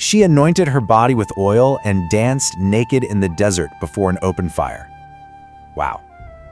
She anointed her body with oil and danced naked in the desert before an open fire. Wow.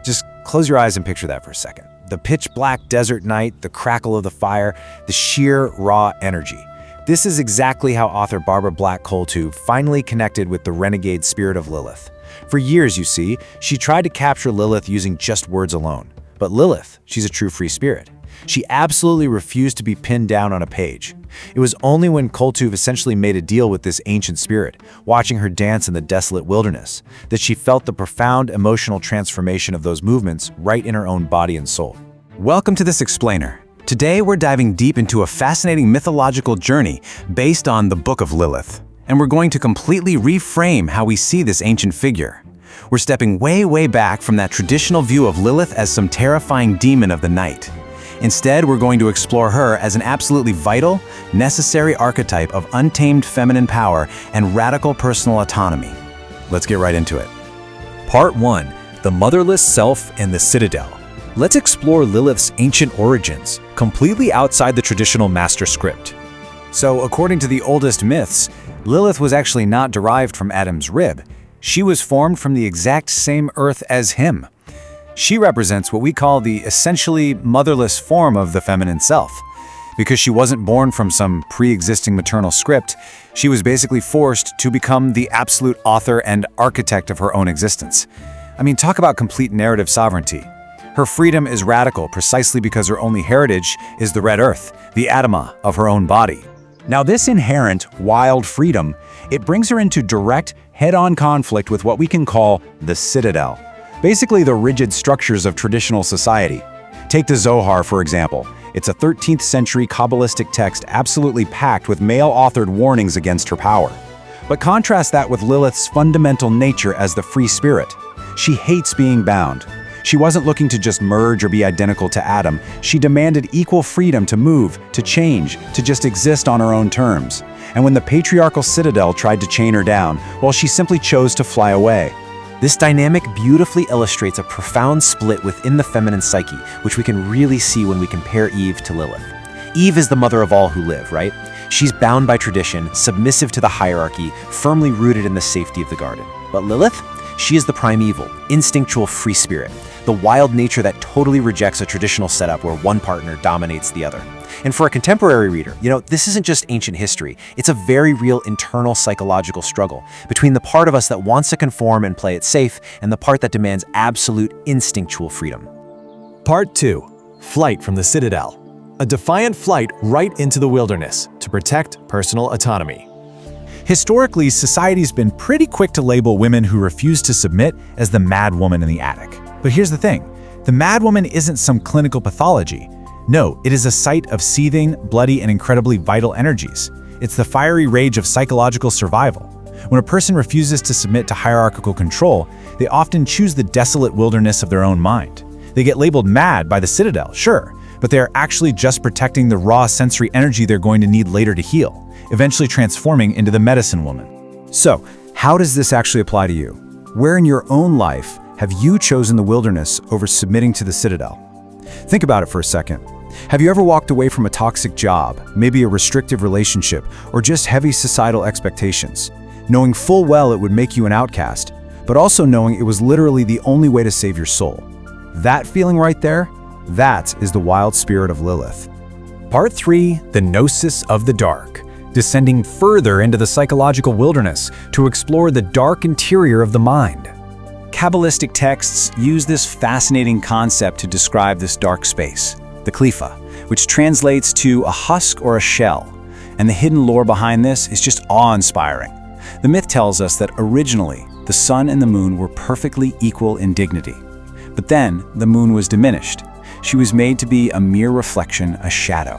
Just close your eyes and picture that for a second. The pitch-black desert night, the crackle of the fire, the sheer raw energy. This is exactly how author Barbara Black Koltuv finally connected with the renegade spirit of Lilith. For years, you see, she tried to capture Lilith using just words alone. But Lilith, she's a true free spirit. She absolutely refused to be pinned down on a page. It was only when Koltuv essentially made a deal with this ancient spirit, watching her dance in the desolate wilderness, that she felt the profound emotional transformation of those movements right in her own body and soul. Welcome to this explainer. Today, we're diving deep into a fascinating mythological journey based on the Book of Lilith. And we're going to completely reframe how we see this ancient figure. We're stepping way back from that traditional view of Lilith as some terrifying demon of the night. Instead, we're going to explore her as an absolutely vital, necessary archetype of untamed feminine power and radical personal autonomy. Let's get right into it. Part 1. The Motherless Self and the Citadel. Let's explore Lilith's ancient origins, completely outside the traditional master script. So, according to the oldest myths, Lilith was actually not derived from Adam's rib. She was formed from the exact same earth as him. She represents what we call the essentially motherless form of the feminine self. Because she wasn't born from some pre-existing maternal script, she was basically forced to become the absolute author and architect of her own existence. I mean, talk about complete narrative sovereignty. Her freedom is radical precisely because her only heritage is the red earth, the Adama of her own body. Now, this inherent, wild freedom, it brings her into direct, head-on conflict with what we can call the Citadel. Basically, the rigid structures of traditional society. Take the Zohar, for example. It's a 13th century Kabbalistic text absolutely packed with male-authored warnings against her power. But contrast that with Lilith's fundamental nature as the free spirit. She hates being bound. She wasn't looking to just merge or be identical to Adam. She demanded equal freedom to move, to change, to just exist on her own terms. And when the patriarchal Citadel tried to chain her down, well, she simply chose to fly away. This dynamic beautifully illustrates a profound split within the feminine psyche, which we can really see when we compare Eve to Lilith. Eve is the mother of all who live, right? She's bound by tradition, submissive to the hierarchy, firmly rooted in the safety of the garden. But Lilith? She is the primeval, instinctual free spirit, the wild nature that totally rejects a traditional setup where one partner dominates the other. And for a contemporary reader, this isn't just ancient history. It's a very real internal psychological struggle between the part of us that wants to conform and play it safe and the part that demands absolute instinctual freedom. Part 2. Flight from the Citadel. A defiant flight right into the wilderness to protect personal autonomy. Historically, society's been pretty quick to label women who refuse to submit as the mad woman in the attic. But here's the thing. The mad woman isn't some clinical pathology. No, it is a site of seething, bloody, and incredibly vital energies. It's the fiery rage of psychological survival. When a person refuses to submit to hierarchical control, they often choose the desolate wilderness of their own mind. They get labeled mad by the Citadel, sure, but they are actually just protecting the raw sensory energy they're going to need later to heal, eventually transforming into the medicine woman. So, how does this actually apply to you? Where in your own life have you chosen the wilderness over submitting to the Citadel? Think about it for a second. Have you ever walked away from a toxic job, maybe a restrictive relationship, or just heavy societal expectations, knowing full well it would make you an outcast, but also knowing it was literally the only way to save your soul? That feeling right there, that is the wild spirit of Lilith. Part 3. The Gnosis of the Dark. Descending further into the psychological wilderness to explore the dark interior of the mind. Kabbalistic texts use this fascinating concept to describe this dark space, the Klifa, which translates to a husk or a shell, and the hidden lore behind this is just awe-inspiring. The myth tells us that originally, the sun and the moon were perfectly equal in dignity. But then, the moon was diminished. She was made to be a mere reflection, a shadow.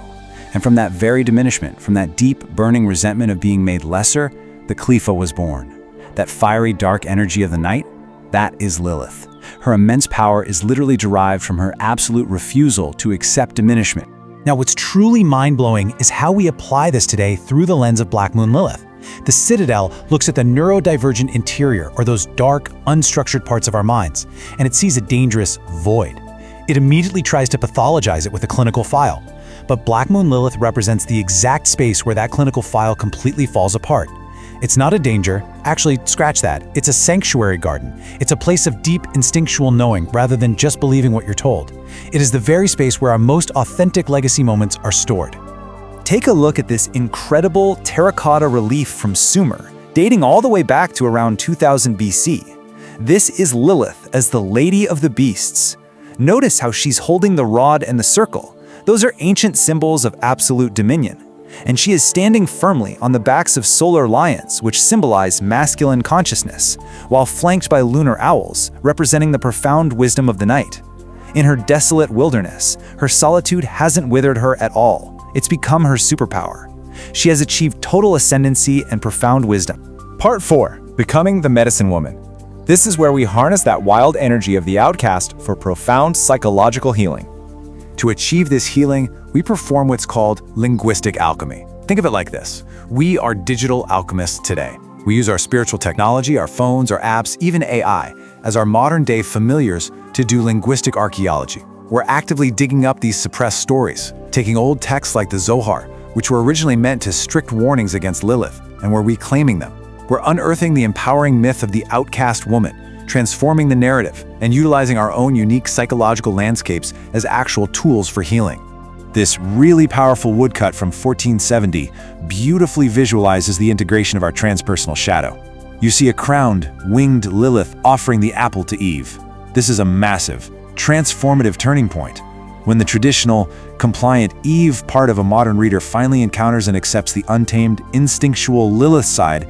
And from that very diminishment, from that deep, burning resentment of being made lesser, the Klifa was born. That fiery, dark energy of the night, that is Lilith. Her immense power is literally derived from her absolute refusal to accept diminishment. Now, what's truly mind-blowing is how we apply this today through the lens of Black Moon Lilith. The Citadel looks at the neurodivergent interior, or those dark, unstructured parts of our minds, and it sees a dangerous void. It immediately tries to pathologize it with a clinical file. but Black Moon Lilith represents the exact space where that clinical file completely falls apart. It's not a danger. Actually, scratch that. It's a sanctuary garden. It's a place of deep instinctual knowing rather than just believing what you're told. It is the very space where our most authentic legacy moments are stored. Take a look at this incredible terracotta relief from Sumer, dating all the way back to around 2000 BC. This is Lilith as the Lady of the Beasts. Notice how she's holding the rod and the circle. Those are ancient symbols of absolute dominion. And she is standing firmly on the backs of solar lions, which symbolize masculine consciousness, while flanked by lunar owls, representing the profound wisdom of the night. In her desolate wilderness, her solitude hasn't withered her at all. It's become her superpower. She has achieved total ascendancy and profound wisdom. Part 4. Becoming the Medicine Woman. This is where we harness that wild energy of the outcast for profound psychological healing. To achieve this healing, we perform what's called linguistic alchemy. Think of it like this. We are digital alchemists today. We use our spiritual technology, our phones, our apps, even AI, as our modern-day familiars to do linguistic archaeology. We're actively digging up these suppressed stories, taking old texts like the Zohar, which were originally meant to strict warnings against Lilith, and we're reclaiming them. We're unearthing the empowering myth of the outcast woman, transforming the narrative, and utilizing our own unique psychological landscapes as actual tools for healing. This really powerful woodcut from 1470 beautifully visualizes the integration of our transpersonal shadow. You see a crowned, winged Lilith offering the apple to Eve. This is a massive, transformative turning point. When the traditional, compliant Eve part of a modern reader finally encounters and accepts the untamed, instinctual Lilith side,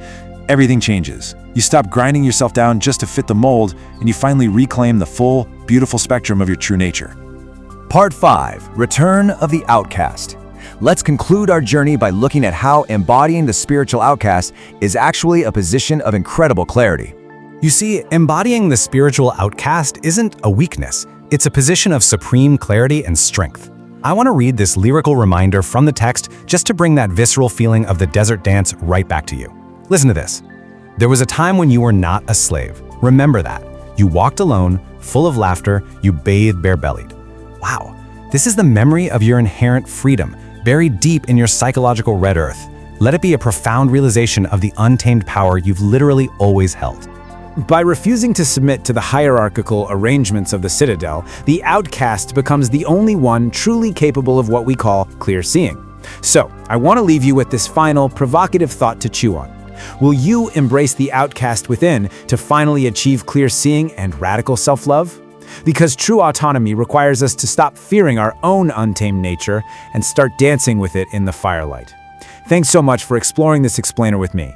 everything changes. You stop grinding yourself down just to fit the mold, and you finally reclaim the full, beautiful spectrum of your true nature. Part 5. Return of the Outcast. Let's conclude our journey by looking at how embodying the spiritual outcast is actually a position of incredible clarity. You see, embodying the spiritual outcast isn't a weakness. It's a position of supreme clarity and strength. I want to read this lyrical reminder from the text just to bring that visceral feeling of the desert dance right back to you. Listen to this. There was a time when you were not a slave. Remember that. You walked alone, full of laughter, you bathed bare-bellied. Wow, this is the memory of your inherent freedom, buried deep in your psychological red earth. Let it be a profound realization of the untamed power you've literally always held. By refusing to submit to the hierarchical arrangements of the Citadel, the outcast becomes the only one truly capable of what we call clear seeing. So, I want to leave you with this final, provocative thought to chew on. Will you embrace the outcast within to finally achieve clear seeing and radical self-love? Because true autonomy requires us to stop fearing our own untamed nature and start dancing with it in the firelight. Thanks so much for exploring this explainer with me.